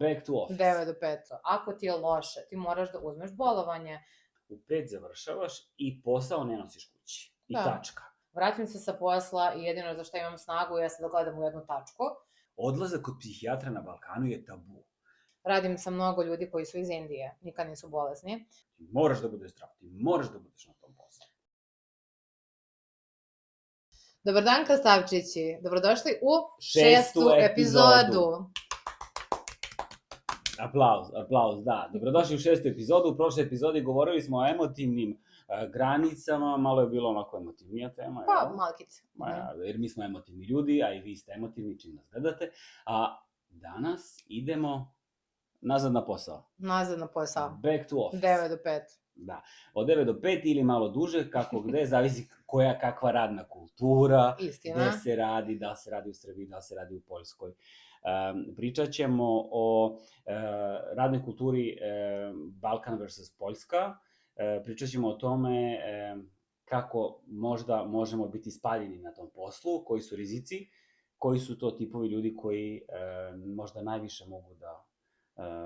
back to office. 9 do 5. Ako ti je loše, ti moraš da uzmeš bolovanje. U 5 završavaš i posao ne nosiš kući. I tačka. Vratim se sa posla i jedino za što imam snagu jeste da gledam u jednu tačku. Odlazak kod psihijatra na Balkanu je tabu. Radim sa mnogo ljudi koji su iz Indije, nikad nisu bolesni. Ti moraš da budeš zdrav, ti moraš da budeš na tom poslu. Dobar dan, Krastavčići. Dobrodošli u 6. epizodu. Aplauz, da. Dobrodošli u 6. epizodu. U prošloj epizodi govorili smo o emotivnim granicama, malo je bilo onako emotivnija tema. Pa, malkice. Jer mi smo emotivni ljudi, a i vi ste emotivni čim nas gledate. A danas idemo nazad na posao. Nazad na posao. Back to office. 9 do 5. Da. Od 9 do 5 ili malo duže, kako gde, zavisi kakva radna kultura. Istina. Gde se radi, da li se radi u Srbiji, da li se radi u Poljskoj. Pričat ćemo o radnoj kulturi Balkan vs. Poljska. Pričat ćemo o tome kako možda možemo biti spaljeni na tom poslu, koji su rizici, koji su to tipovi ljudi koji možda najviše mogu da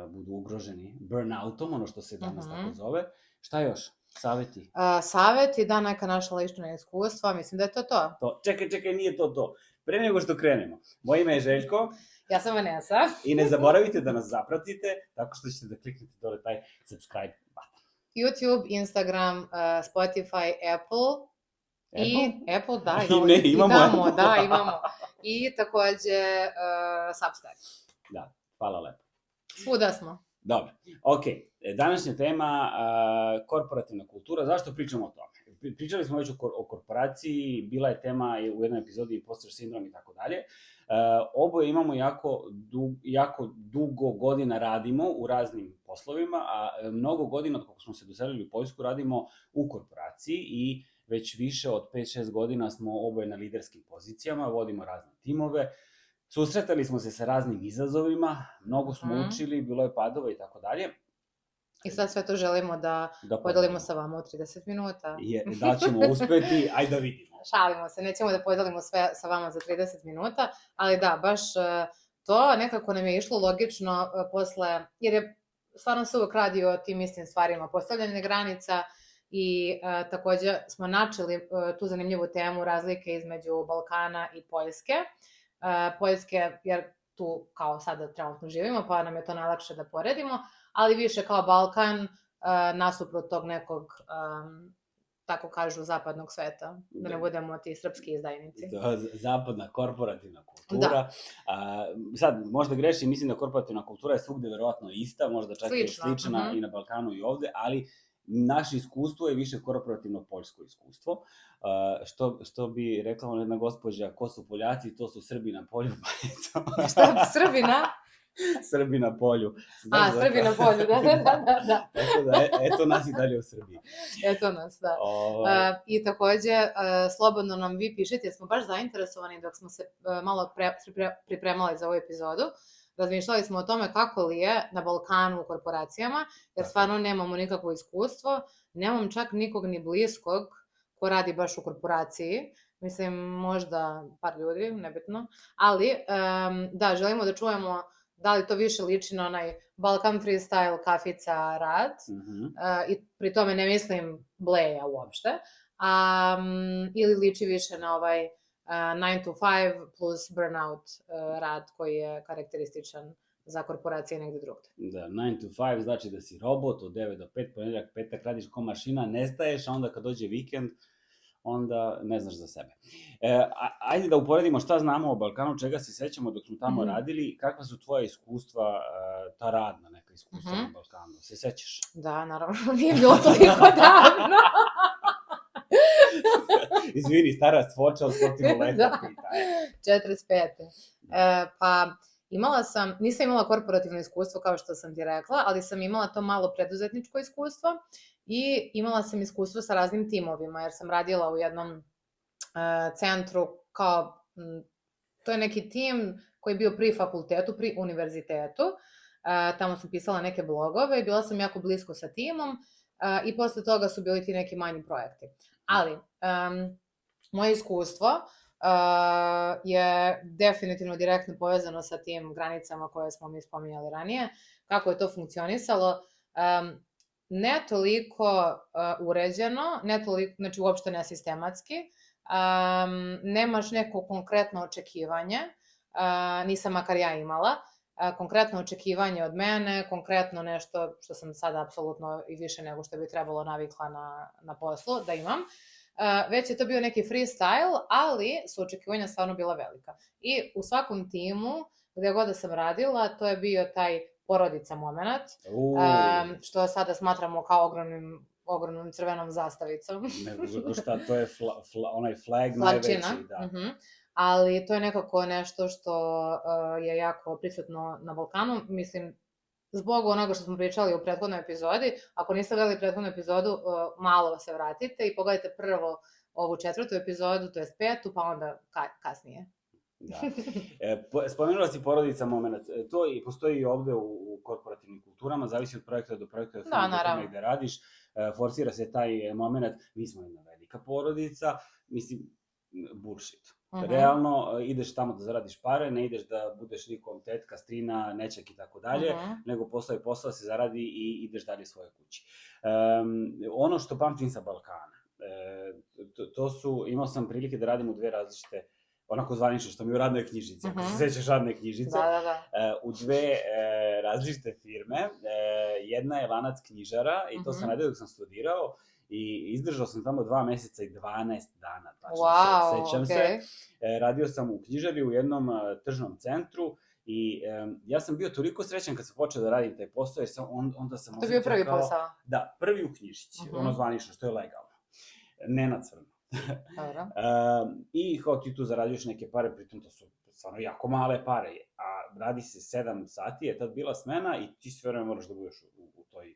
budu ugroženi burnoutom, ono što se danas tako zove. Šta još? Saveti? Saveti, da, neka naša lična iskustva, mislim da je to to. Čekaj, nije to. Pre nego što krenemo, moje ime je Željko. Ja sam Vanessa. I ne zaboravite da nas zapratite tako što ćete da kliknete dole taj subscribe button. YouTube, Instagram, Spotify, Apple. Apple, da. Imamo. I takođe Substack. Da, hvala lepo. Svuda smo. Dobro, okej. Današnja tema, korporativna kultura. Zašto pričamo o tome? Pričali smo već o korporaciji, bila je tema u jednoj epizodi imposter sindrom i tako dalje. Oboje imamo jako dugo godina radimo u raznim poslovima, a mnogo godina, od kako smo se doselili u Poljsku, radimo u korporaciji i već više od 5-6 godina smo oboje na liderskim pozicijama, vodimo razne timove. Susretali smo se sa raznim izazovima, mnogo smo učili, bilo je padova i tako dalje. I sad sve to želimo da podelimo sa vama u 30 minuta. Da ćemo uspeti, ajde da vidimo. Šalimo se, nećemo da podelimo sve sa vama za 30 minuta, ali da, baš to nekako nam je išlo logično posle, jer je stvarno se uvek radi o tim istim stvarima, postavljanje granica i takođe smo načeli tu zanimljivu temu razlike između Balkana i Poljske. Poljske, jer tu kao sada trenutno živimo, pa nam je to najlakše da poredimo, ali više kao Balkan nasuprot tog nekog, tako kažu, zapadnog sveta, da ne budemo ti srpski izdajnici. Zapadna korporativna kultura. Sad, možda grešim, mislim da korporativna kultura je svugde verovatno ista, možda čak i slična i na Balkanu i ovde, ali naše iskustvo je više korporativno poljsko iskustvo. Što bi rekla jedna gospođa, ko su Poljaci, to su Srbi na polju. Šta, Srbina? Srbi na polju. Srbi na polju, da. Tako da, eto nas i dalje u Srbiji. Eto nas, da. I takođe, slobodno nam vi pišete, jer smo baš zainteresovani dok smo se malo pripremali za ovu epizodu. Razmišljali smo o tome kako li je na Balkanu u korporacijama, jer stvarno nemamo nikakvo iskustvo, nemam čak nikog ni bliskog ko radi baš u korporaciji, mislim možda par ljudi, nebitno, ali da, želimo da čujemo da li to više liči na onaj Balkan freestyle kafica rad, i pri tome ne mislim bleja uopšte, ili liči više na ovaj 9 to 5 plus burnout rad koji je karakterističan za korporacije negde drugde. Da, 9 to 5 znači da si robot, od 9 do 5, ponedeljak, petak radiš ko mašina, nestaješ, a onda kad dođe vikend, onda ne znaš za sebe. Ajde da uporedimo šta znamo o Balkanu, čega se sećamo dok smo tamo radili, kakva su tvoja iskustva, ta radna neka iskustva na Balkanu, se sećaš? Da, naravno, nije bilo toliko davno. Izvini, stara svoča od 100 leta. 45. Pa nisam imala korporativno iskustvo kao što sam ti rekla, ali sam imala to malo preduzetničko iskustvo i imala sam iskustvo sa raznim timovima, jer sam radila u jednom centru kao, to je neki tim koji je bio pri fakultetu, pri univerzitetu, tamo sam pisala neke blogove i bila sam jako blisko sa timom i posle toga su bili ti neki manji projekti. Ali, moje iskustvo je definitivno direktno povezano sa tim granicama koje smo mi spominjali ranije. Kako je to funkcionisalo? Ne toliko uređeno, ne toliko, znači uopšte ne sistematski, nemaš neko konkretno očekivanje, nisam makar ja imala, konkretno očekivanje od mene, konkretno nešto što sam sada apsolutno i više nego što bi trebalo navikla na poslu da imam. Već je to bio neki freestyle, ali su očekivanja stvarno bila velika. I u svakom timu, gde god da sam radila, to je bio taj porodica moment, što sada smatramo kao ogromnom crvenom zastavicom. Ne, šta, to je onaj flag najveći, da. Ali to je nekako nešto što je jako prisutno na Balkanu. Mislim, zbog onoga što smo pričali u prethodnoj epizodi, ako niste gledali prethodnu epizodu, malo se vratite i pogledajte prvo ovu 4. epizodu, to je 5. pa onda kasnije. Da. Spomenula si porodica moment. To i postoji i ovde u korporativnim kulturama, zavisi od projekta do projekta, do firme gde radiš, forsira se taj moment, mi smo jedna velika porodica, mislim, bullshit. Realno, ideš tamo da zaradiš pare, ne ideš da budeš nikom tetka, strina, nećak i tako dalje, nego posao se zaradi i ideš dalje svoje kući. Ono što pamtim sa Balkana, to su, imao sam prilike da radim u 2 različite, onako zvanično što mi u radnoj knjižici, ako se sećaš radne knjižice, u 2 različite firme, jedna je lanac knjižara i to sam radio dok sam studirao, i izdržao sam tamo 2 meseca i 12 dana, tačno sećam se. Radio sam u knjižari u jednom tržnom centru i ja sam bio toliko srećan kad sam počeo da radim taj posao, jer onda sam... To je bio prvi posao? Da, prvi u knjižici, ono zvanično, što je legalno. Ne na crno. Dobro. I kao ti tu zarađuješ neke pare, pritom to su stvarno jako male pare, a radi se 7 sati, je tad bila smena i ti sve vreme moraš da budeš u toj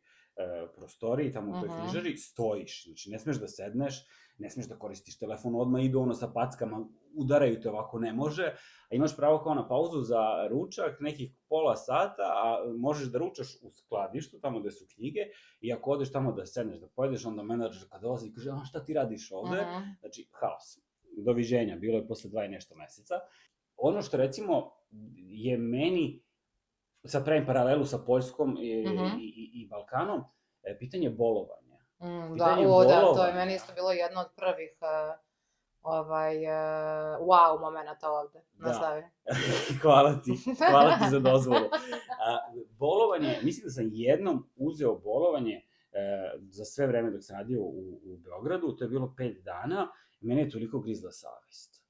prostoriji, tamo u toj knjižari, stojiš, znači ne smeš da sedneš, ne smeš da koristiš telefon, odmah idu ono sa packama, udaraju te ovako, ne može, a imaš pravo kao na pauzu za ručak, nekih pola sata, a možeš da ručaš u skladištu, tamo gde su knjige, i ako odeš tamo da sedneš, da pojedeš, onda menadžer kad dolazi i kaže, šta ti radiš ovde? Znači, haos. Doviđenja, bilo je posle 2 i nešto meseca. Ono što, recimo, je meni, sad pravim paralelu sa Poljskom i Balkanom, pitanje bolovanja. Da, to je meni isto bilo jedno od prvih wow momenta ovde. Nastavi. Hvala ti za dozvolu. Bolovanje, mislim da sam jednom uzeo bolovanje za sve vreme dok sam radio u Beogradu, to je bilo 5 dana, i mene je toliko grizla savest.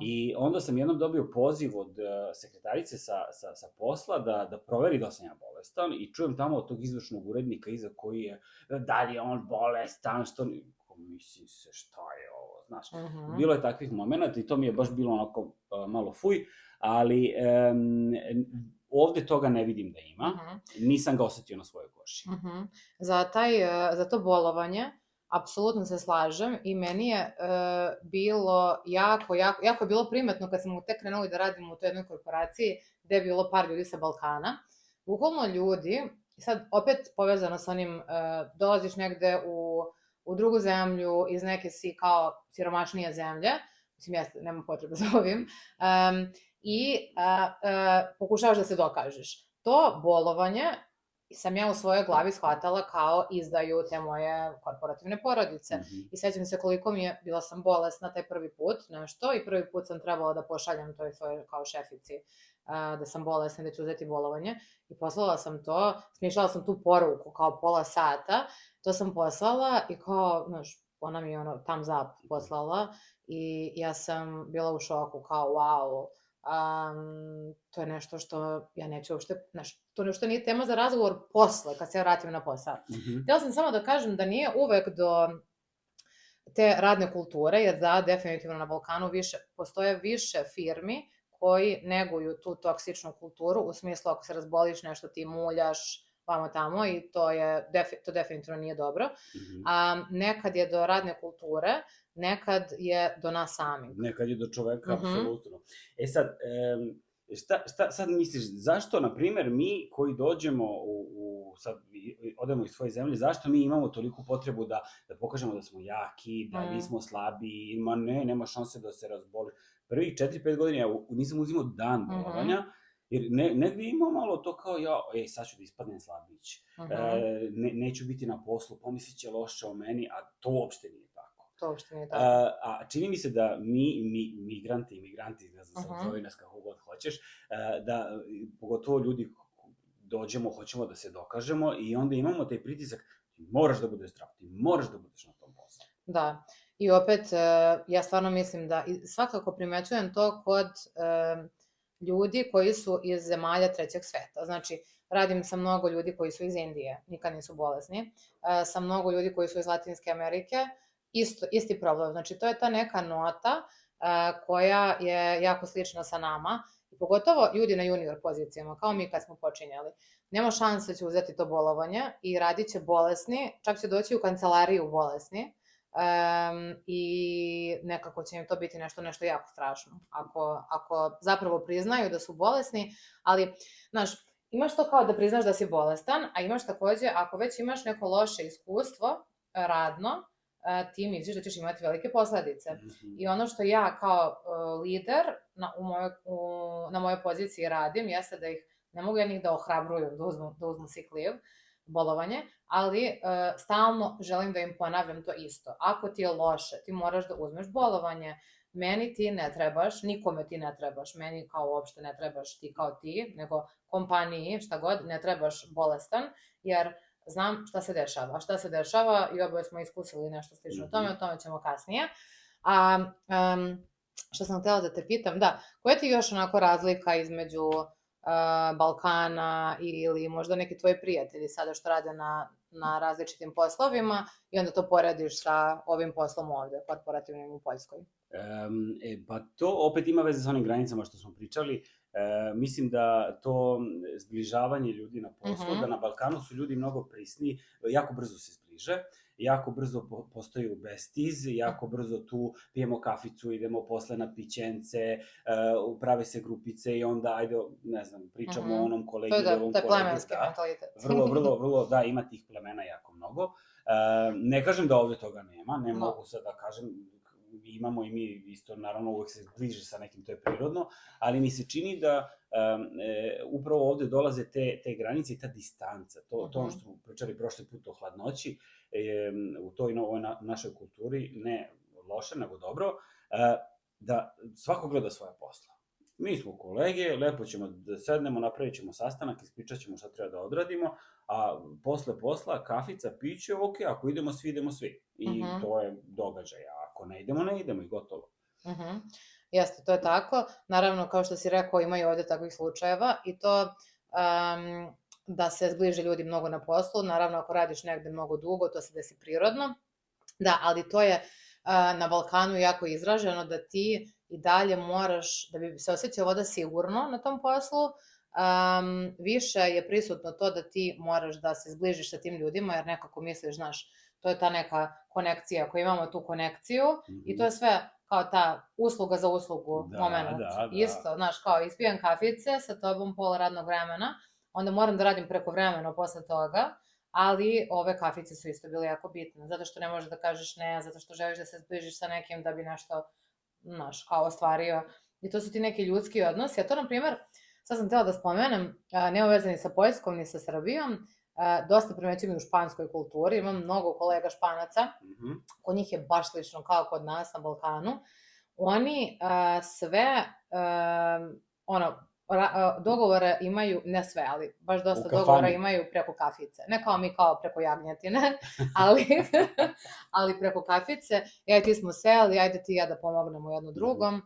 I onda sam jednom dobio poziv od sekretarice sa posla da proveri da sam ja bolestan i čujem tamo od tog izvršnog urednika iza koji je, da li je on bolestan, što... Mislim se, šta je ovo, znaš. Bilo je takvih momenta i to mi je baš bilo onako malo fuj, ali ovde toga ne vidim da ima, nisam ga osetio na svojoj koži. Za to bolovanje, apsolutno se slažem i meni je bilo jako je bilo primetno kad smo tek krenuli da radimo u toj jednoj korporaciji gde je bilo par ljudi sa Balkana. Bukvalno ljudi, sad opet povezano sa onim, dolaziš negde u drugu zemlju, iz neke si kao siromašnije zemlje, mislim, jeste, nema potrebe za ovim, i pokušavaš da se dokažeš. To bolovanje sam ja u svojoj glavi shvatala kao izdaju te moje korporativne porodice. I sećam se koliko bila sam bolesna taj prvi put, nešto, i prvi put sam trebala da pošaljem toj svojoj kao šefici da sam bolesna, da ću uzeti bolovanje. I poslala sam to, smišljala sam tu poruku kao pola sata, to sam poslala i kao, znaš, ona mi je thumbs up poslala i ja sam bila u šoku kao wow, to je nešto što ja neću uopšte, znaš, to nešto nije tema za razgovor posle, kad se ja vratim na posao. Htjela sam samo da kažem da nije uvek do te radne kulture, jer da, definitivno na Balkanu postoje više firmi koji neguju tu toksičnu kulturu, u smislu ako se razboliš nešto ti muljaš vamo tamo i to definitivno nije dobro. Nekad je do radne kulture, nekad je do nas samih. Nekad je do čoveka, apsolutno. Sad, šta sad misliš, zašto, na primer, mi koji dođemo sad odemo iz svoje zemlje, zašto mi imamo toliku potrebu da pokažemo da smo jaki, da nismo slabi, nema šanse da se razboli. Prvih 4-5 godina ja nisam uzimao dan bolovanja, jer negdje ima malo to kao sad ću da ispadnem slabić, neću biti na poslu, pomislit će loše o meni, a to uopšte nije tako. To uopšte nije tako. A čini mi se da mi, imigranti, ne znam, zove nas kako god hoćeš, da pogotovo ljudi dođemo, hoćemo da se dokažemo i onda imamo taj pritisak, ti moraš da budeš zdrav, ti moraš da budeš na tom poslu. Da, i opet, ja stvarno mislim da, svakako primećujem to kod ljudi koji su iz zemalja trećeg sveta. Znači, radim sa mnogo ljudi koji su iz Indije, nikad nisu bolesni, sa mnogo ljudi koji su iz Latinske Amerike, isti problem. Znači, to je ta neka nota koja je jako slična sa nama, i pogotovo ljudi na junior pozicijama, kao mi kad smo počinjali. Nema šanse će uzeti to bolovanje i radit će bolesni, čak će doći u kancelariju bolesni, i nekako će im to biti nešto jako strašno. Ako zapravo priznaju da su bolesni, ali, znaš, imaš to kao da priznaš da si bolestan, a imaš takođe, ako već imaš neko loše iskustvo radno, ti misliš da ćeš imati velike posledice. I ono što ja kao lider na mojoj poziciji radim, jeste da ih, ne mogu ja njih da ohrabrujem da uzmu sick leave, bolovanje, ali stalno želim da im ponavljam to isto. Ako ti je loše, ti moraš da uzmeš bolovanje. Meni ti ne trebaš, nikome ti ne trebaš, meni kao uopšte ne trebaš ti kao ti, nego kompaniji, šta god, ne trebaš bolestan, jer znam šta se dešava. A šta se dešava, i oboje smo iskusili nešto slično o tome ćemo kasnije. Što sam htjela da te pitam, da, koja ti još onako razlika između Balkana ili možda neki tvoji prijatelji sada što rade na različitim poslovima i onda to porediš sa ovim poslom ovde, korporativnim u Poljskoj? Pa to opet ima veze sa onim granicama što smo pričali. Mislim da to zbližavanje ljudi na poslu, da na Balkanu su ljudi mnogo prisniji, jako brzo se zbliže, jako brzo postaju besties, jako brzo tu pijemo kaficu, idemo posle na pićence, prave se grupice i onda, ajde, ne znam, pričamo o onom kolegi, ovom kolegi. To je plemenski mentalitet. Vrlo, da, ima tih plemena jako mnogo. Ne kažem da ovde toga nema, ne mogu sad da kažem, imamo i mi isto, naravno, uvek se bliže sa nekim, to je prirodno, ali mi se čini da upravo ovde dolaze te granice i ta distanca, to ono što smo pričali prošli put o hladnoći, u toj našoj kulturi, ne loše, nego dobro, da svako gleda svoje posla. Mi smo kolege, lepo ćemo da sednemo, napravit ćemo sastanak, ispričat ćemo šta treba da odradimo, a posle posla, kafica, piće, ok, ako idemo svi, idemo svi. I to je događaj, a ako ne idemo i gotovo. Jeste, to je tako. Naravno, kao što si rekao, imaju ovde takvih slučajeva i to da se zbliže ljudi mnogo na poslu. Naravno, ako radiš negde mnogo dugo, to se desi prirodno. Da, ali to je na Balkanu jako izraženo da ti i dalje moraš, da bi se osjećao voda sigurno na tom poslu, više je prisutno to da ti moraš da se zbližiš sa tim ljudima, jer nekako misliš, znaš, to je ta neka konekcija, ako imamo tu konekciju, i to je sve kao ta usluga za uslugu moment. Isto, znaš, kao ispijem kafice sa tobom pola radnog vremena, onda moram da radim preko vremena posle toga, ali ove kafice su isto bile jako bitne, zato što ne možeš da kažeš ne, zato što želiš da se zbližiš sa nekim da bi nešto, znaš, kao ostvario. I to su ti neki ljudski odnosi. A to, na primer, sad sam htjela da spomenem, nema veze ni sa Poljskom, ni sa Srbijom, dosta primećujem i u španskoj kulturi, imam mnogo kolega Španaca, kod njih je baš slično kao kod nas na Balkanu. Oni sve, dogovore imaju, ne sve, ali baš dosta dogovora imaju preko kafice. Ne kao mi kao preko jagnjetine, ali preko kafice. Ja i ti smo seli, ajde ti i ja da pomognemo jedno drugom,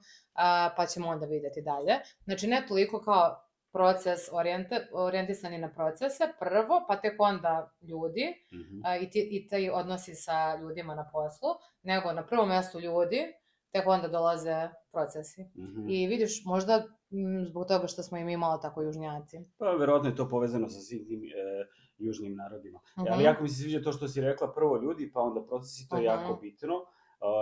pa ćemo onda vidjeti dalje. Znači, ne toliko kao proces orijentisani na procese, prvo, pa tek onda ljudi i ti odnosi sa ljudima na poslu, nego na prvom mjestu ljudi, tek onda dolaze procesi. I vidiš, možda zbog toga što smo i mi malo tako južnjaci. Pa, verovatno je to povezano sa svim tim južnim narodima. Ali jako mi se sviđa to što si rekla, prvo ljudi, pa onda procesi, to je jako bitno,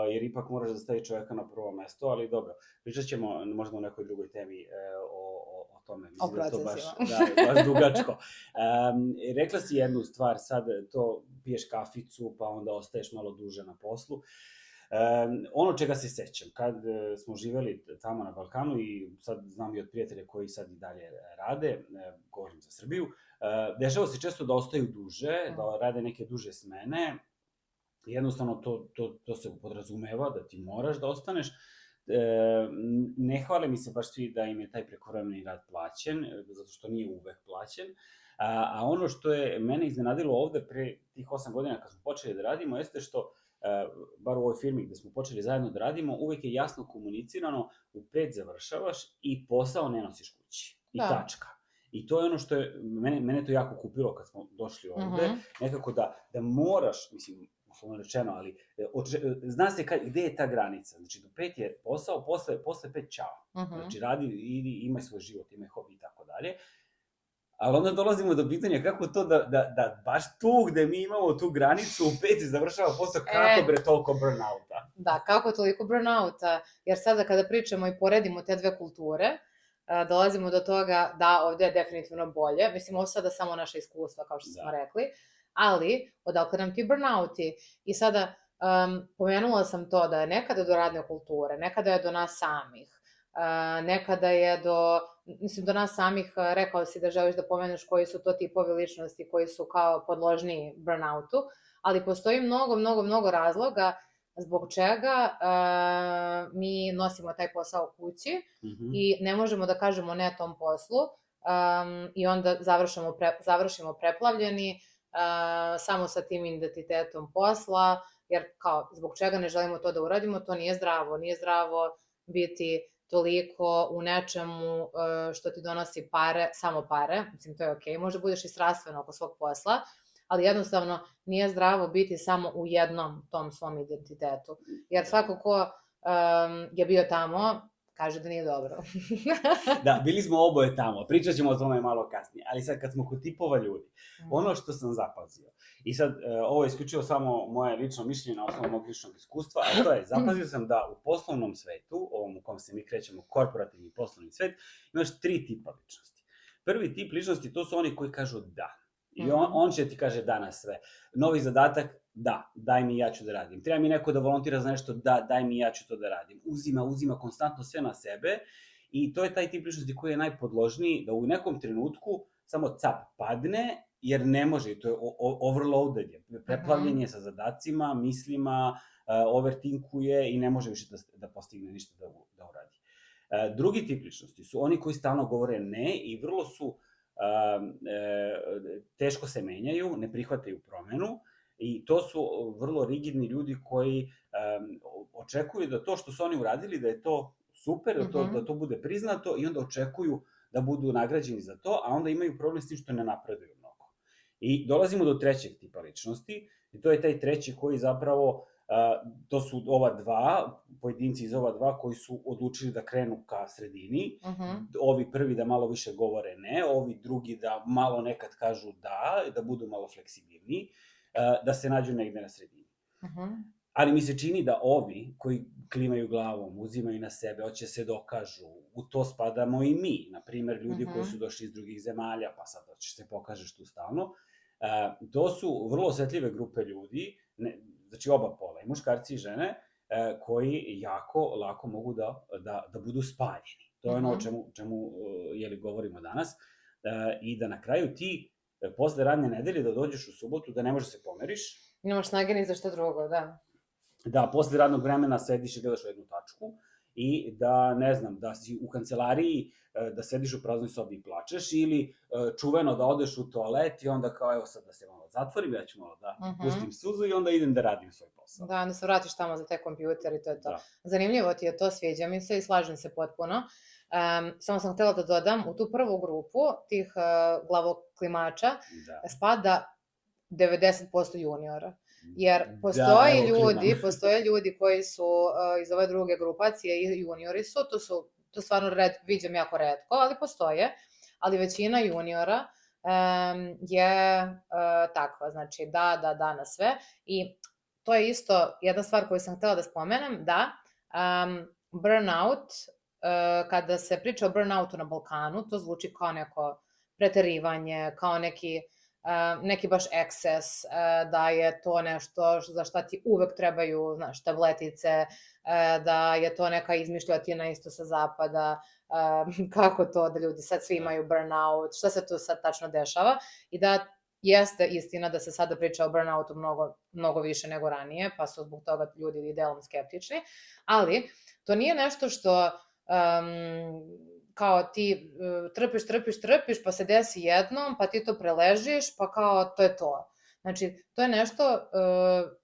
jer ipak moraš da stavi čoveka na prvo mesto, ali dobro, pričat ćemo možda o nekoj drugoj temi o o tome. O Mislim da je to procesima. baš dugačko. Rekla si jednu stvar, sad to piješ kaficu, pa onda ostaješ malo duže na poslu. Ono čega se sećam, kad smo živeli tamo na Balkanu i sad znam i od prijatelja koji sad i dalje rade, govorim za Srbiju, dešava se često da ostaju duže, da rade neke duže smene, jednostavno to se podrazumeva da ti moraš da ostaneš. Ne hvale mi se baš svi da im je taj prekovremeni rad plaćen, zato što nije uvek plaćen, a ono što je mene iznenadilo ovde pre tih 8 godina kad smo počeli da radimo, jeste što bar u ovoj firmi gde smo počeli zajedno da radimo, uvek je jasno komunicirano, u 5 završavaš i posao ne nosiš kući. I tačka. I to je ono što je, mene to jako kupilo kad smo došli ovde, nekako da moraš, mislim, uslovno rečeno, ali zna se gde je ta granica. Znači, do 5 je posao, posle 5 čao. Znači, radi, imaj svoj život, imaj hobi i tako dalje. Ali onda dolazimo do pitanja kako to da baš tu gde mi imamo tu granicu u 5 završava posao, kako bre toliko burnouta? Da, kako toliko burnouta, jer sada kada pričamo i poredimo te dve kulture, dolazimo do toga da ovde je definitivno bolje. Mislim, ovo sada samo naše iskustva, kao što smo rekli, ali odakle nam ti burnouti? I sada, pomenula sam to da je nekada do radne kulture, nekada je do nas samih, nekada je do nas samih, rekao si da želiš da pomeneš koji su to tipovi ličnosti koji su kao podložniji burnoutu, ali postoji mnogo razloga zbog čega mi nosimo taj posao kući i ne možemo da kažemo ne tom poslu i onda završimo preplavljeni samo sa tim identitetom posla, jer kao zbog čega ne želimo to da uradimo, to nije zdravo. Nije zdravo biti toliko u nečemu što ti donosi pare, samo pare, mislim to je okej, možda budeš i strastveno oko svog posla, ali jednostavno nije zdravo biti samo u jednom tom svom identitetu, jer svako ko je bio tamo kaže da nije dobro. Da, bili smo oboje tamo, pričat ćemo o tome malo kasnije, ali sad kad smo kod tipova ljudi, ono što sam zapazio, i sad ovo je isključivo samo moje lično mišljenje na osnovu mog ličnog iskustva, a to je, zapazio sam da u poslovnom svetu, ovom u kom se mi krećemo, korporativni poslovni svet, imaš 3 tipa ličnosti. Prvi tip ličnosti, to su oni koji kažu da. I on će ti kaže da na sve. Novi zadatak, da, daj mi, ja ću da radim. Treba mi neko da volontira za nešto, da, daj mi, ja ću to da radim. Uzima konstantno sve na sebe i to je taj tip ličnosti koji je najpodložniji, da u nekom trenutku samo cap padne, jer ne može, to je overloaded je, preplavljen je sa zadacima, mislima, overthinkuje i ne može više da postigne ništa da uradi. Drugi tip ličnosti su oni koji stalno govore ne i vrlo su teško se menjaju, ne prihvataju promenu i to su vrlo rigidni ljudi koji očekuju da to što su oni uradili, da je to super, da to bude priznato i onda očekuju da budu nagrađeni za to, a onda imaju problem s tim što ne napreduju mnogo. I dolazimo do trećeg tipa ličnosti i to je taj treći koji zapravo, to su ova dva, pojedinci iz ova dva koji su odlučili da krenu ka sredini, ovi prvi da malo više govore ne, ovi drugi da malo nekad kažu da budu malo fleksibilniji, da se nađu negde na sredini. Ali mi se čini da ovi koji klimaju glavom, uzimaju na sebe, hoće se dokažu, u to spadamo i mi, na primer ljudi koji su došli iz drugih zemalja, pa sad hoćeš se pokažeš tu stalno, to su vrlo osetljive grupe ljudi, znači oba pola, i muškarci i žene, koji jako lako mogu da budu spaljeni. To je ono o čemu govorimo danas. I da na kraju ti, posle radne nedelje, da dođeš u subotu, da ne možeš se pomeriš. Nemaš snage ni za što drugo, da. Da, posle radnog vremena sediš i gledaš u jednu tačku i da, ne znam, da si u kancelariji, da sediš u praznoj sobi i plačeš ili čuveno da odeš u toalet i onda kao evo sad da se malo zatvorim, ja ću malo da pustim suzu i onda idem da radim svoj posao. Da, onda se vratiš tamo za te kompjuter i to je to. Zanimljivo ti je to, sviđa mi se i slažem se potpuno. Samo sam htela da dodam, u tu prvu grupu tih glavoklimača spada 90% juniora. Jer postoje ljudi koji su iz ove druge grupacije i juniori su, to stvarno viđam jako retko, ali postoje, ali većina juniora je takva, znači da na sve i to je isto jedna stvar koju sam htela da spomenem, da burnout kada se priča o burnoutu na Balkanu, to zvuči kao neko preterivanje, kao neki baš eksces, da je to nešto za šta ti uvek trebaju, znaš, tabletice, da je to neka izmišljotina isto sa zapada, kako to da ljudi sad svi imaju burnout, šta se tu sad tačno dešava i da jeste istina da se sada priča o burnoutu mnogo više nego ranije, pa su zbog toga ljudi i delom skeptični, ali to nije nešto što kao ti trpiš, pa se desi jednom, pa ti to preležiš, pa kao to je to. Znači, to je nešto,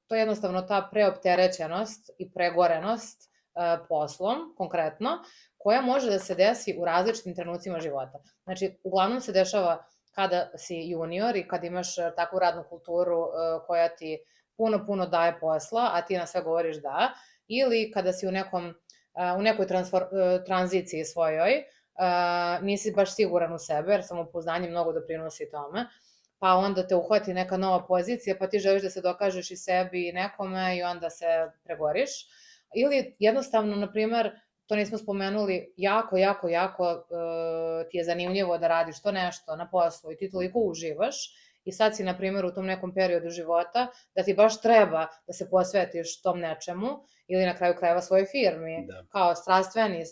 to je jednostavno ta preopterećenost i pregorenost poslom, konkretno, koja može da se desi u različitim trenucima života. Znači, uglavnom se dešava kada si junior i kad imaš takvu radnu kulturu koja ti puno daje posla, a ti na sve govoriš da, ili kada si u nekoj tranziciji svojoj, nisi baš siguran u sebe, jer samopouzdanje mnogo doprinosi tome, pa onda te uhvati neka nova pozicija, pa ti želiš da se dokažeš i sebi i nekome i onda se pregoriš. Ili jednostavno, na primer, to nismo spomenuli, jako ti je zanimljivo da radiš to nešto na poslu i ti toliko uživaš i sad si, na primjer, u tom nekom periodu života da ti baš treba da se posvetiš tom nečemu ili na kraju krajeva svojoj firmi. Da. Kao strastveni,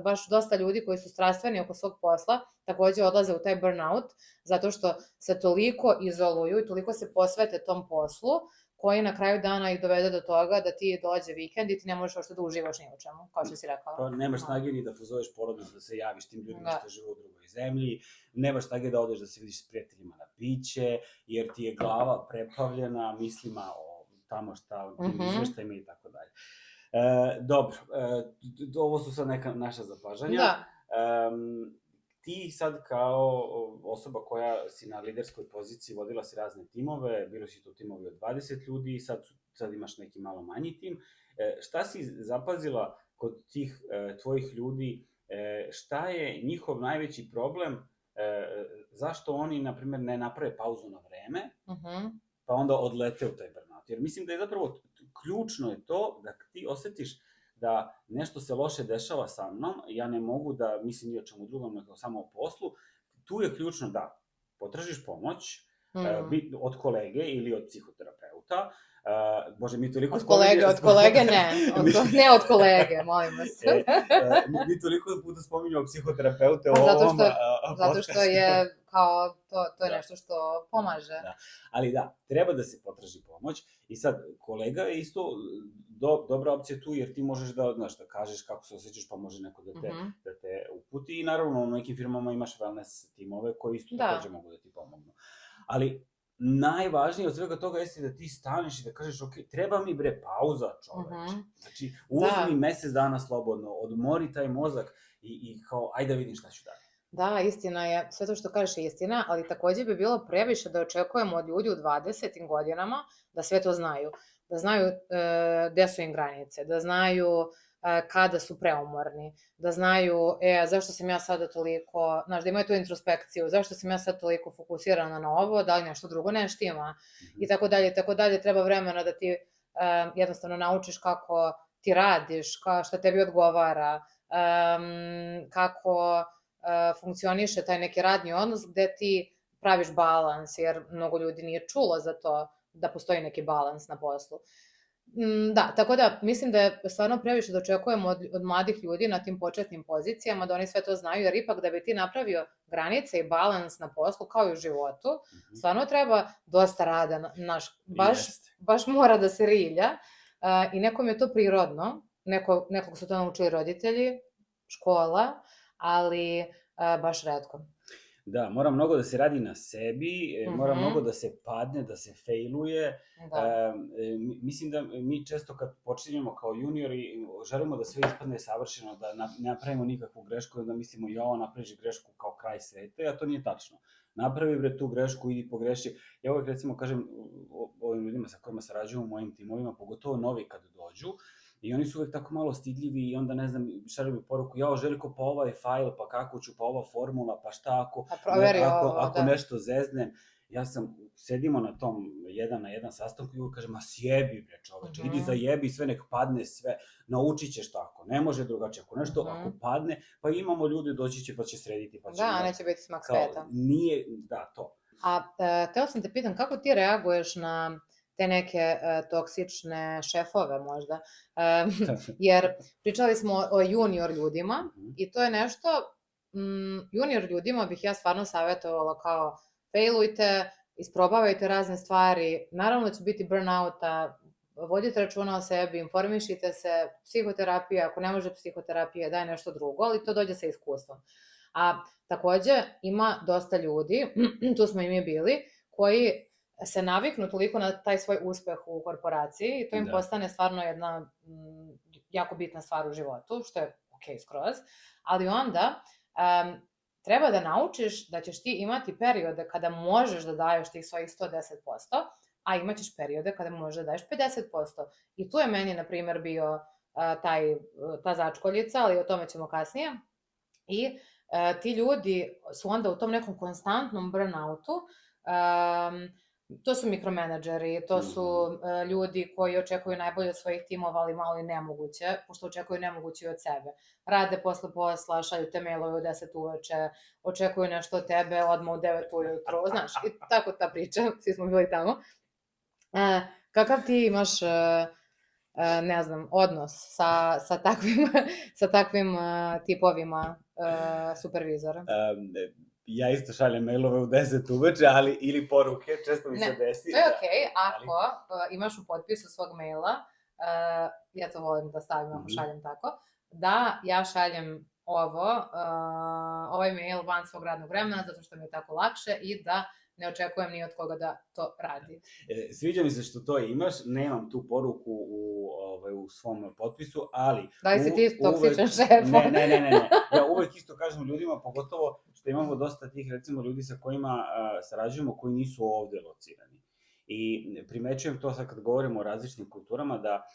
baš dosta ljudi koji su strastveni oko svog posla takođe odlaze u taj burnout zato što se toliko izoluju i toliko se posvete tom poslu koji na kraju dana ih dovede do toga da ti dođe vikend i ti ne možeš ošto da uživaš ni u čemu, kao što si rekao. Pa nemaš snage ni da pozoveš porodicu da se javiš tim ljudima što žive u drugoj zemlji, nemaš snage da odeš da se vidiš s prijateljima na piće, jer ti je glava preplavljena mislima o tamo šta, izveštajima i tako dalje. Dobro, ovo su sad neka naša zapažanja. Da. Ti sad kao osoba koja si na liderskoj poziciji, vodila si razne timove, bilo si to timovi od 20 ljudi i sad imaš neki malo manji tim. Šta si zapazila kod tih tvojih ljudi, šta je njihov najveći problem, zašto oni, na primjer, ne naprave pauzu na vreme, pa onda odlete u taj burnout? Jer mislim da je zapravo ključno je to da ti osetiš da nešto se loše dešava sa mnom, ja ne mogu da mislim ni o čemu drugom, nego samo o poslu. Tu je ključno da potražiš pomoć od kolege ili od psihoterapeuta. Bože, mi toliko spominjamo... Od kolege ne. Ne od kolege, molim vas. Mi toliko puta spominjamo psihoterapeute u ovom podcastu. Zato što je kao, to je nešto što pomaže. Da. Ali da, treba da se potraži pomoć i sad kolega je isto dobra opcija tu, jer ti možeš da kažeš kako se osjećaš, pa može neko da te uputi i naravno u nekim firmama imaš wellness timove koji isto takođe mogu da ti pomognu. Ali najvažnije od svega toga jeste da ti staneš i da kažeš, ok, treba mi pauza, čoveče. Znači, uzmi mesec dana slobodno, odmori taj mozak i kao, ajde da vidim šta ću dalje. Da, istina je, sve to što kažeš je istina, ali takođe bi bilo previše da očekujemo od ljudi u 20. godinama da sve to znaju. Da znaju gde su im granice, da znaju kada su preumorni, da znaju, zašto sam ja sada toliko, znaš, da imaju tu introspekciju, zašto sam ja sad toliko fokusirana na ovo, da li nešto drugo ne štima, i tako dalje, treba vremena da ti jednostavno naučiš kako ti radiš, šta tebi odgovara, kako funkcioniše taj neki radni odnos gde ti praviš balans, jer mnogo ljudi nije čulo za to da postoji neki balans na poslu. Da, tako da mislim da je stvarno previše da očekujemo od mladih ljudi na tim početnim pozicijama, da oni sve to znaju, jer ipak da bi ti napravio granice i balans na poslu kao i u životu, stvarno treba dosta rada, baš mora da se rilja i nekom je to prirodno, nekog su to naučili roditelji, škola, ali baš retko. Da, mora mnogo da se radi na sebi, mora mnogo da se padne, da se failuje. Mislim da mi često kad počinjemo kao juniori želimo da sve ispadne savršeno, da ne napravimo nikakvu grešku, da mislimo napraviš grešku kao kraj sveta, a to nije tačno. Napravi tu grešku, idi pogreši. Ja uvek recimo kažem ovim ljudima sa kojima sarađujem u mojim timovima, pogotovo novi kad dođu, i oni su uvek tako malo stidljivi i onda, ne znam, šalju mi poruku, Željko, pa ovaj fajl, pa kako ću, pa ova formula, pa šta ako nešto zeznem. sedimo na tom 1 na 1 sastanku i kažem, ma sjebi bre čoveče, idi zajebi sve, nek padne sve, naučit ćeš tako, ne može drugačije, ako nešto, ako padne, pa imamo ljudi, doći će pa će srediti, pa će... Da, neće biti smak sveta. Nije, da, to. A teo sam te pitam, kako ti reaguješ na te neke toksične šefove možda? Jer pričali smo o junior ljudima i to je nešto, junior ljudima bih ja stvarno savjetovala kao failujte, isprobavajte razne stvari, naravno da će biti burnouta, vodite računa o sebi, informišite se, psihoterapija, ako ne može psihoterapija, daj nešto drugo, ali to dođe sa iskustvom. A takođe ima dosta ljudi, tu smo i mi bili, koji se naviknu toliko na taj svoj uspeh u korporaciji i to im postane stvarno jedna jako bitna stvar u životu, što je okej skroz, ali onda treba da naučiš da ćeš ti imati periode kada možeš da daješ tih svojih 110%, a imaćeš periode kada možeš da daješ 50%. I tu je meni, na primer, bio ta začkoljica, ali o tome ćemo kasnije. I ti ljudi su onda u tom nekom konstantnom burnoutu, to su mikromenadžeri, to su ljudi koji očekuju najbolje od svojih timova, ali malo i nemoguće, pošto očekuju nemoguće od sebe. Rade posle posla, šalju te mailove u 10 uveče, očekuju nešto od tebe odmah u 9 ujutru, znaš, i tako ta priča, svi smo bili tamo. Kakav ti imaš, ne znam, odnos sa takvim tipovima supervizora? Ja isto šaljem mailove u 10 uveče, ali ili poruke, često mi se desi. To je okej, ako imaš u potpisu svog maila, ja to volim da stavim ako šaljem tako, da ja šaljem ovaj mail van svog radnog vremena, zato što mi je tako lakše i da ne očekujem ni od koga da to radi. Sviđa mi se što to imaš, nemam tu poruku u svom potpisu, ali... Da li si ti toksičan šef? Ne. Ja uvek isto kažem ljudima, pogotovo što imamo dosta tih, recimo, ljudi sa kojima sarađujemo, koji nisu ovde locirani. I primećujem to sad kad govorimo o različitim kulturama, da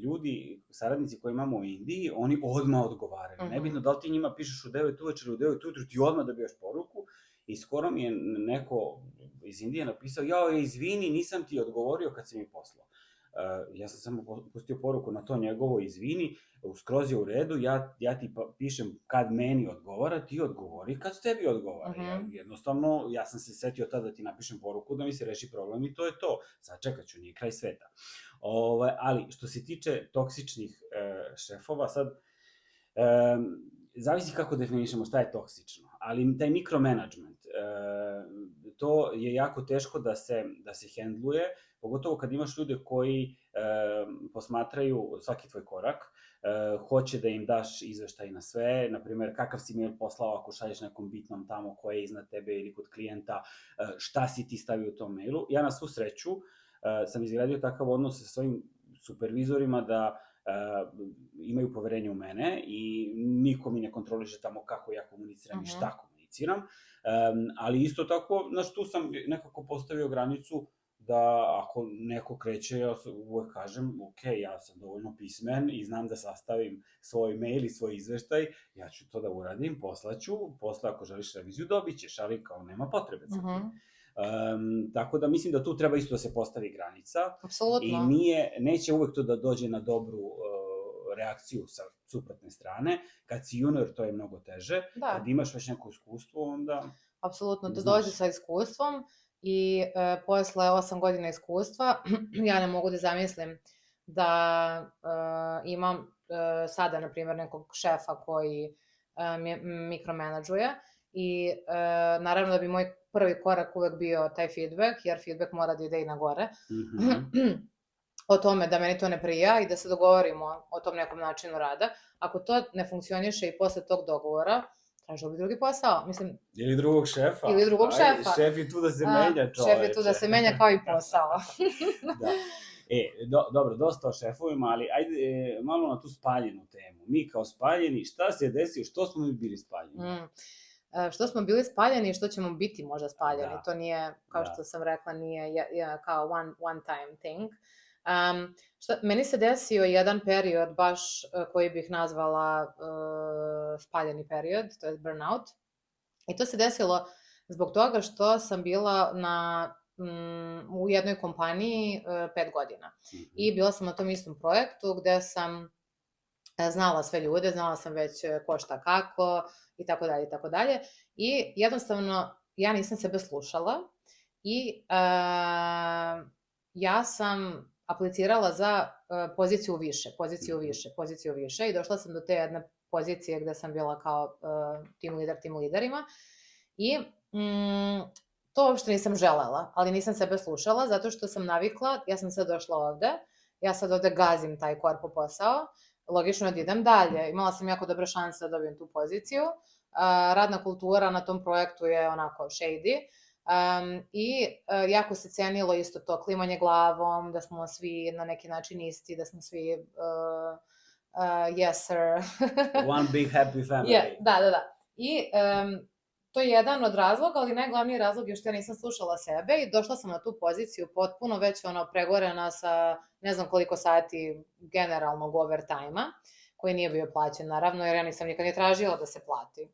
ljudi, saradnici koji imamo u Indiji, oni odmah odgovaraju. Nebitno da li ti njima pišeš u 9 uveče ili u 9 ujutru, ti odmah dobijaš poruku. I skoro mi je neko iz Indije napisao, izvini, nisam ti odgovorio kad si mi poslao. Ja sam samo pustio poruku na to njegovo izvini, skroz je u redu, ja ti pišem kad meni odgovara, ti odgovori kad tebi odgovara. Jednostavno, ja sam se setio tada da ti napišem poruku da mi se reši problem i to je to. Sačekat ću, nije kraj sveta. Ali, što se tiče toksičnih šefova, sad... Zavisi kako definišemo šta je toksično, ali taj mikromanagement, to je jako teško da se hendluje, pogotovo kad imaš ljude koji posmatraju svaki tvoj korak, hoće da im daš izveštaj na sve, na primjer, kakav si mail poslao ako šalješ nekom bitnom tamo koje je iznad tebe ili kod klijenta, šta si ti stavio u tom mailu. Ja na svu sreću sam izgradio takav odnos sa svojim supervizorima da imaju poverenje u mene i niko mi ne kontroliše tamo kako ja komuniciram i šta komuniciram, ali isto tako, znaš, tu sam nekako postavio granicu da ako neko kreće, ja uvek kažem, ok, ja sam dovoljno pismen i znam da sastavim svoj mail i svoj izveštaj, ja ću to da uradim, poslaću, posle ako želiš reviziju dobit ćeš, ali kao nema potrebe za tim. Tako da mislim da tu treba isto da se postavi granica. Apsolutno. I neće uvek to da dođe na dobru reakciju sa suprotne strane. Kad si junior, to je mnogo teže. Kad imaš već neko iskustvo, onda... Apsolutno, to dođe sa iskustvom i posle 8 godina iskustva ja ne mogu da zamislim da imam sada, na primjer, nekog šefa koji mikromenadžuje i naravno da bi moj prvi korak uvek bio taj feedback, jer feedback mora da ide i na gore. O tome da meni to ne prija i da se dogovorimo o tom nekom načinu rada. Ako to ne funkcioniše i posle tog dogovora, tražilo bi drugi posao. Mislim... Ili drugog šefa. Ili drugog šefa. Šef je tu da se menja, čoveče. Šef je tu da se menja kao i posao. Da. Dobro, dosta o šefovima, ali ajde malo na tu spaljenu temu. Mi kao spaljeni, šta se desio, što smo mi bili spaljeni? Što smo bili spaljeni i što ćemo biti možda spaljeni. To nije, kao što sam rekla, nije kao one time thing. Meni se desio jedan period baš koji bih nazvala spaljeni period, to je burnout. I to se desilo zbog toga što sam bila u jednoj kompaniji 5 godina. I bila sam na tom istom projektu gde sam znala sve ljude, znala sam već ko šta kako i tako dalje i tako dalje. I jednostavno ja nisam sebe slušala i ja sam aplicirala za poziciju više i došla sam do te jedne pozicije gde sam bila kao tim liderima i to uopšte nisam želela, ali nisam sebe slušala zato što sam navikla, ja sam sad došla ovde, ja sad ovde gazim taj korpo posao, logično je da idem dalje. Imala sam jako dobre šanse da dobijem tu poziciju. Radna kultura na tom projektu je onako shady. I jako se cenilo isto to klimanje glavom, da smo svi na neki način isti, da smo svi yes sir. One big happy family. Da. I to je jedan od razloga, ali najglavniji razlog je što ja nisam slušala sebe i došla sam na tu poziciju potpuno već pregorena sa ne znam koliko sati generalnog overtime-a, koji nije bio plaćen, naravno, jer ja nisam nikad ni tražila da se plati.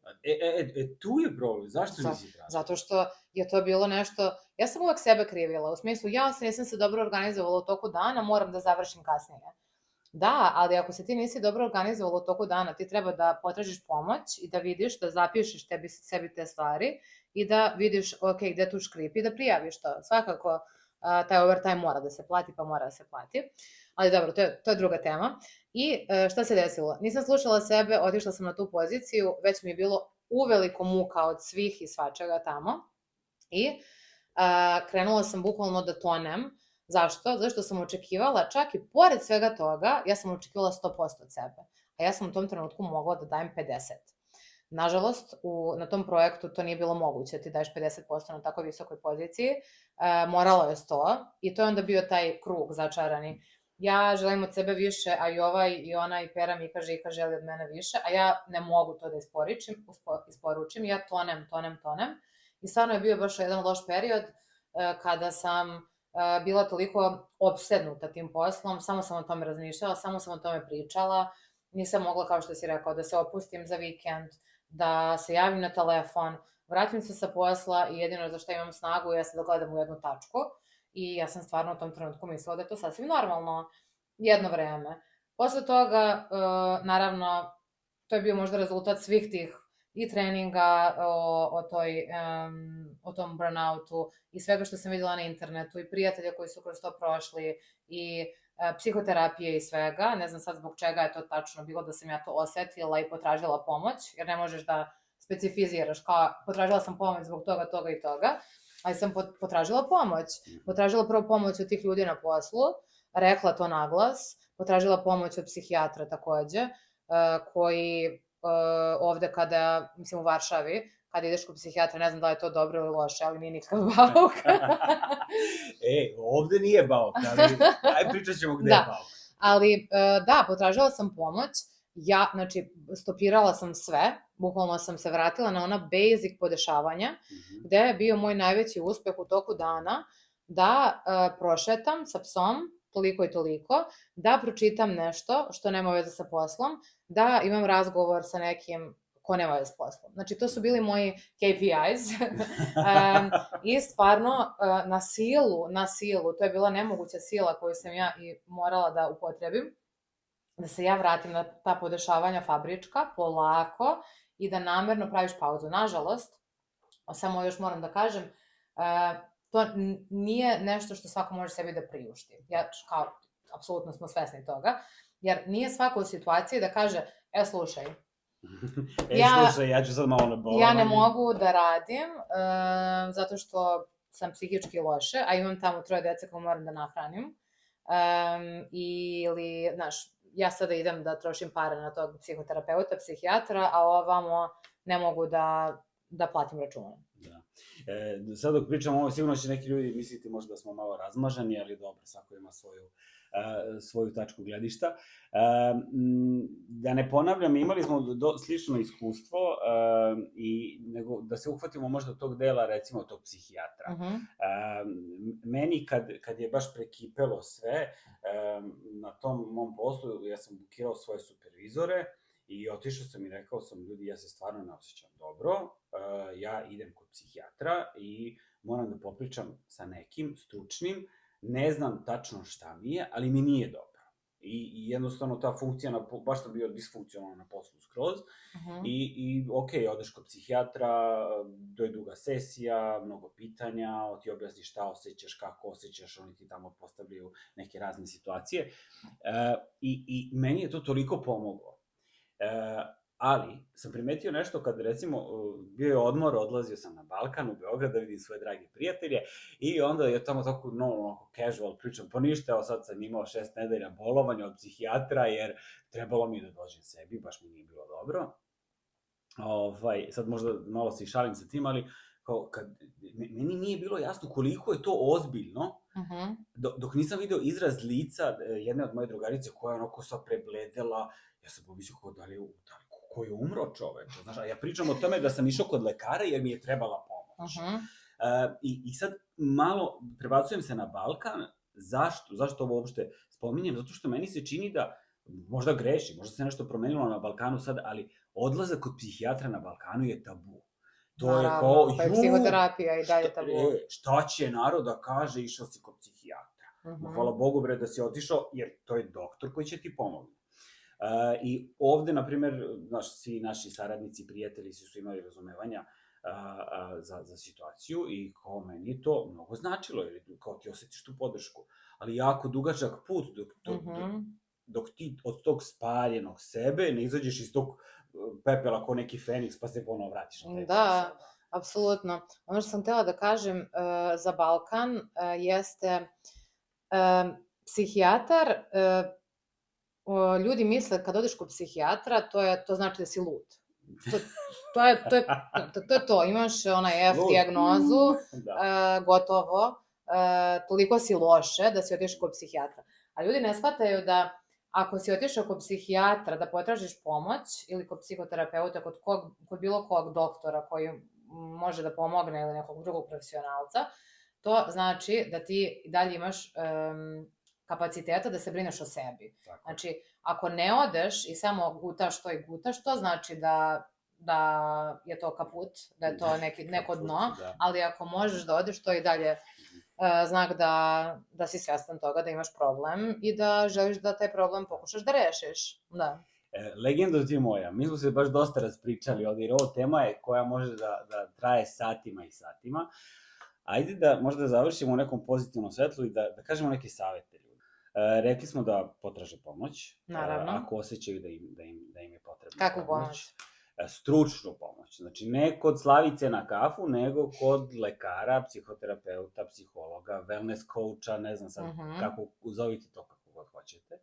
Tu je problem, zašto nisi tražila? Zato što je to bilo nešto, ja sam uvek sebe krivila, u smislu, ja nisam se dobro organizovala u toku dana, moram da završim kasnije. Da, ali ako se ti nisi dobro organizovala u toku dana, ti treba da potražiš pomoć i da vidiš, da zapišeš sebi te stvari i da vidiš, ok, gde tu škripi i da prijaviš to. Svakako, taj overtime mora da se plati, pa mora da se plati. Ali dobro, to je druga tema. I šta se desilo? Nisam slušala sebe, otišla sam na tu poziciju, već mi je bilo uveliko muka od svih i svačega tamo. I krenula sam bukvalno da tonem. Zašto? Zato što sam očekivala, čak i pored svega toga, ja sam očekivala 100% od sebe. A ja sam u tom trenutku mogla da dajem 50%. Nažalost, na tom projektu to nije bilo moguće, ti daješ 50% na tako visokoj poziciji, moralo je 100% i to je onda bio taj krug začarani. Ja želim od sebe više, a i ovaj i ona i Pera Mika Žika želi od mene više, a ja ne mogu to da isporučim, ja tonem. I stvarno je bio baš jedan loš period kada sam bila toliko opsednuta tim poslom, samo sam o tome razmišljala, samo sam o tome pričala, nisam mogla, kao što si rekao, da se opustim za vikend, da se javim na telefon, vratim se sa posla i jedino za što imam snagu jeste da gledam u jednu tačku i ja sam stvarno u tom trenutku mislila da je to sasvim normalno jedno vreme. Posle toga, naravno, to je bio možda rezultat svih tih i treninga o tom burnoutu i svega što sam videla na internetu i prijatelja koji su kroz to prošli i psihoterapije i svega. Ne znam sad zbog čega je to tačno bilo da sam ja to osetila i potražila pomoć, jer ne možeš da specifiziraš kao potražila sam pomoć zbog toga i toga, ali sam potražila pomoć. Potražila prvo pomoć od tih ljudi na poslu, rekla to naglas, potražila pomoć od psihijatra takođe, koji ovde kada, mislim u Varšavi, kada ideš kod psihijatra, ne znam da li je to dobro ili loše, ali nije nikakav bauk. Ovde nije bauk, ali aj pričat ćemo gde je bauk. Ali da, potražila sam pomoć, znači, stopirala sam sve, bukvalno sam se vratila na ona basic podešavanja, gde je bio moj najveći uspeh u toku dana da prošetam sa psom, toliko i toliko, da pročitam nešto što nema veze sa poslom, da imam razgovor sa nekim ko nema veze s poslom. Znači, to su bili moji KPIs i stvarno na silu, to je bila nemoguća sila koju sam ja i morala da upotrebim, da se ja vratim na ta podešavanja fabrička, polako, i da namerno praviš pauzu. Nažalost, samo još moram da kažem, to nije nešto što svako može sebi da priušti. Apsolutno smo svesni toga, jer nije svako u situaciji da kaže, slušaj, ja ću sad malo na bolovanje. Ja ne mogu da radim, zato što sam psihički loše, a imam tamo 3 dece koje moram da nahranim, ili, znaš, ja sada idem da trošim pare na tog psihoterapeuta, psihijatra, a ovamo ne mogu da platim račune. Da. Sad dok pričamo ovo, sigurno će neki ljudi misliti možda da smo malo razmaženi, ali dobro, svako ima svoju tačku gledišta. Da ne ponavljam, imali smo slično iskustvo i nego da se uhvatimo možda tog dela, recimo tog psihijatra. Meni kad je baš prekipelo sve na tom mom poslu, ja sam bukirao svoje supervizore I otišao sam i rekao sam, ljudi, ja se stvarno ne osjećam dobro, ja idem kod psihijatra i moram da popričam sa nekim stručnim, ne znam tačno šta mi je, ali mi nije dobro. I jednostavno ta funkcija, baš sam bio disfunkcionalna na poslu skroz, i okej, odeš kod psihijatra, to je duga sesija, mnogo pitanja, ti objasni šta osjećaš, kako osjećaš, oni ti tamo postavljaju neke razne situacije. I meni je to toliko pomoglo. Ali, sam primetio nešto kad, recimo, bio je odmor, odlazio sam na Balkan, u Beograd, da vidim svoje drage prijatelje, i onda je tamo tako, casual pričam, pa ništa, evo sad sam imao 6 nedelja bolovanja od psihijatra, jer trebalo mi da dođem sebi, baš mi nije bilo dobro. Sad možda malo se i šalim sa tim, ali meni nije bilo jasno koliko je to ozbiljno, dok nisam video izraz lica jedne od moje drugarice koja je onako sva prebledela, ja sam pomislio ko je umro čoveče, znaš, a ja pričam o tome da sam išao kod lekara jer mi je trebala pomoć. I sad malo prebacujem se na Balkan, zašto ovo uopšte spominjem? Zato što meni se čini da, možda greši, možda se nešto promenilo na Balkanu sad, ali odlazak kod psihijatra na Balkanu je tabu. To je kao, pa je psihoterapija i dalje tabu. Šta će narod da kaže, išao si kod psihijatra. Hvala Bogu, bre, da si otišao, jer to je doktor koji će ti pomoći. I ovde, na primer, svi naši saradnici, prijatelji su imali razumevanja za situaciju i kao meni je to mnogo značilo, jer kao ti osjetiš tu podršku. Ali jako dugačak put dok ti od tog spaljenog sebe ne izađeš iz tog pepela kao neki feniks pa se ponovo vratiš na taj posao. Da, apsolutno. Ono što sam htela da kažem za Balkan jeste psihijatar, ljudi misle kad odeš kod psihijatra, to znači da si lud. To je to, imaš onaj F dijagnozu, gotovo, toliko si loše da si otišao kod psihijatra. A ljudi ne shvataju da ako si otišao kod psihijatra da potražiš pomoć ili kod psihoterapeuta, kod bilo kog doktora koji može da pomogne ili nekog drugog profesionalca, to znači da ti dalje imaš kapaciteta da se brineš o sebi. Znači, ako ne odeš i samo gutaš to i gutaš, to znači da je to kaput, da je to neko dno, ali ako možeš da odeš, to je i dalje znak da si svestan toga da imaš problem i da želiš da taj problem pokušaš da rešiš. Da. Legenda ti moja, mi smo se baš dosta raspričali ovdje, jer ovo tema je koja može da traje satima i satima. Ajde da možda završimo u nekom pozitivnom svetlu i da kažemo neke savete ljudi. Rekli smo da potraže pomoć, ako osjećaju da im je potrebna Kakvu pomoć? Stručnu pomoć. Znači, ne kod Slavice na kafu, nego kod lekara, psihoterapeuta, psihologa, wellness coacha, ne znam sad kako, zovite to kako god hoćete.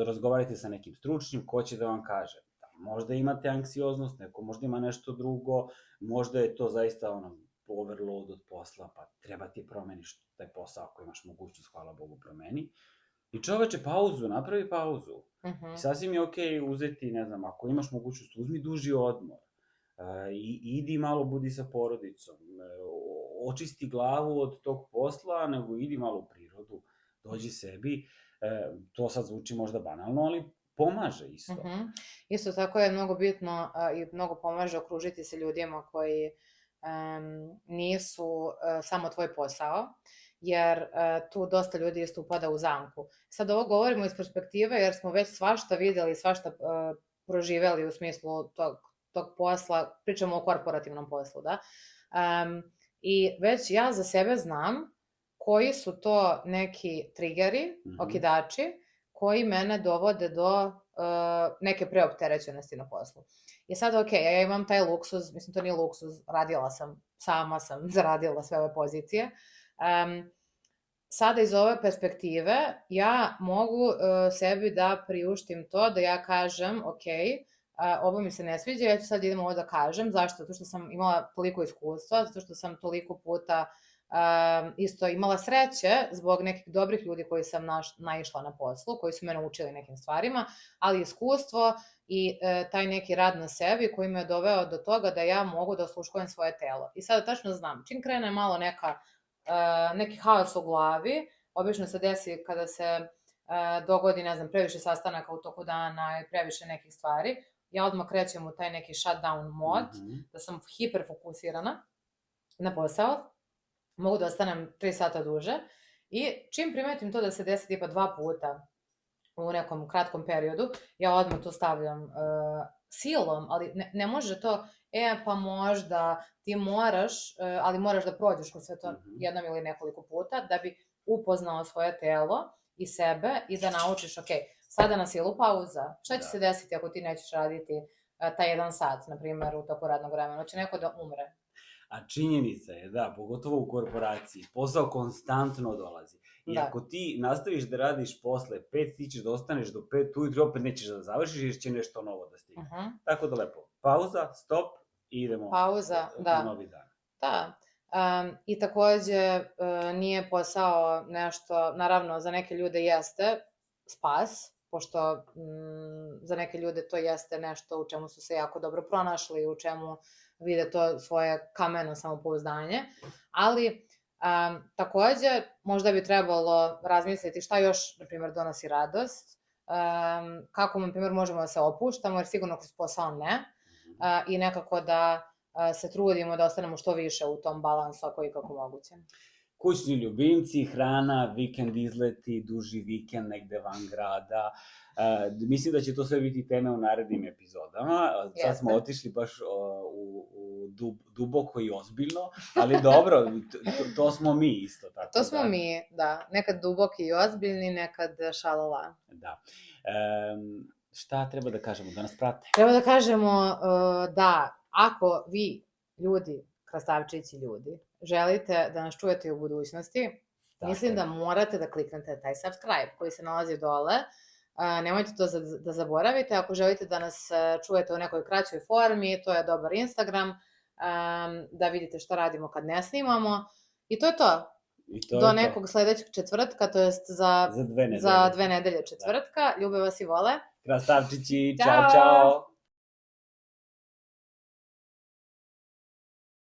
Razgovarajte sa nekim stručnim, ko će da vam kaže. Možda imate anksioznost, neko možda ima nešto drugo, možda je to zaista overload od posla, pa treba ti promeniš taj posao ako imaš mogućnost, hvala Bogu, promeni. I čoveče, pauzu, napravi pauzu. I sasvim je okej uzeti, ne znam, ako imaš mogućnost, uzmi duži odmor. Idi malo, budi sa porodicom. Očisti glavu od tog posla, nego idi malo u prirodu, dođi sebi. To sad zvuči možda banalno, ali pomaže isto. Isto tako je mnogo bitno i mnogo pomaže okružiti se ljudima koji nisu samo tvoj posao, jer tu dosta ljudi isto upada u zamku. Sad ovo govorimo iz perspektive jer smo već svašta videli, svašta proživeli u smislu tog posla, pričamo o korporativnom poslu, da? I već ja za sebe znam koji su to neki triggeri, okidači, koji mene dovode do neke preopterećenosti na poslu. I sad, ja imam taj luksuz, mislim, to nije luksuz, radila sam, sama sam zaradila sve ove pozicije. Sada iz ove perspektive ja mogu sebi da priuštim to, da ja kažem, ovo mi se ne sviđa, ja ću sad idem ovo da kažem. Zašto? Zato što sam imala toliko iskustva, zato što sam toliko puta isto imala sreće zbog nekih dobrih ljudi koji sam naišla na poslu, koji su me naučili nekim stvarima, ali iskustvo i taj neki rad na sebi koji me je doveo do toga da ja mogu da osluškujem svoje telo. I sada tačno znam, čim krene malo neki haos u glavi, obično se desi kada se dogodi, ne znam, previše sastanaka u toku dana i previše nekih stvari, ja odmah krećem u taj neki shutdown mod, da sam hiperfokusirana na posao, mogu da ostanem 3 sata duže i čim primetim to da se desi tipa 2 puta u nekom kratkom periodu, ja odmah to stavljam silom, ali ne može to, pa možda ti moraš, ali moraš da prođeš kroz sve to jednom ili nekoliko puta da bi upoznao svoje telo i sebe i da naučiš, ok, sada na silu pauza, šta će se desiti ako ti nećeš raditi taj 1 sat, na primjer, u toku radnog vremena, će neko da umre. A činjenica je, da, pogotovo u korporaciji, posao konstantno dolazi. I ako ti nastaviš da radiš posle 5, ti ćeš da ostaneš do 5 ujutru, opet nećeš da završiš jer će nešto novo da stigne. Tako da lepo, pauza, stop i idemo na novi dan. Da. I takođe nije posao nešto, naravno za neke ljude jeste spas, pošto za neke ljude to jeste nešto u čemu su se jako dobro pronašli, u čemu vide to svoje kameno samopouzdanje, ali takođe možda bi trebalo razmisliti šta još, na primjer, donosi radost, kako, na primjer, možemo da se opuštamo, jer sigurno kroz posao ne, i nekako da se trudimo da ostanemo što više u tom balansu ako je kako moguće. Kućni ljubimci, hrana, vikend izleti, duži vikend negde van grada. Mislim da će to sve biti teme u narednim epizodama. Sad smo otišli baš duboko i ozbiljno, ali dobro, to smo mi isto. To smo mi, da. Nekad duboki i ozbiljni, nekad šalala. Da. Šta treba da kažemo, da nas prate? Treba da kažemo da ako vi, ljudi, krastavčići ljudi, želite da nas čujete u budućnosti, mislim da morate da kliknete taj subscribe koji se nalazi dole. Nemojte to da zaboravite. Ako želite da nas čujete u nekoj kraćoj formi, to je dobar Instagram, da vidite šta radimo kad ne snimamo. I to je to. Do nekog sledećeg četvrtka, to jest za 2 nedelje četvrtka. Ljube vas i vole. Krastavčići, čao, čao!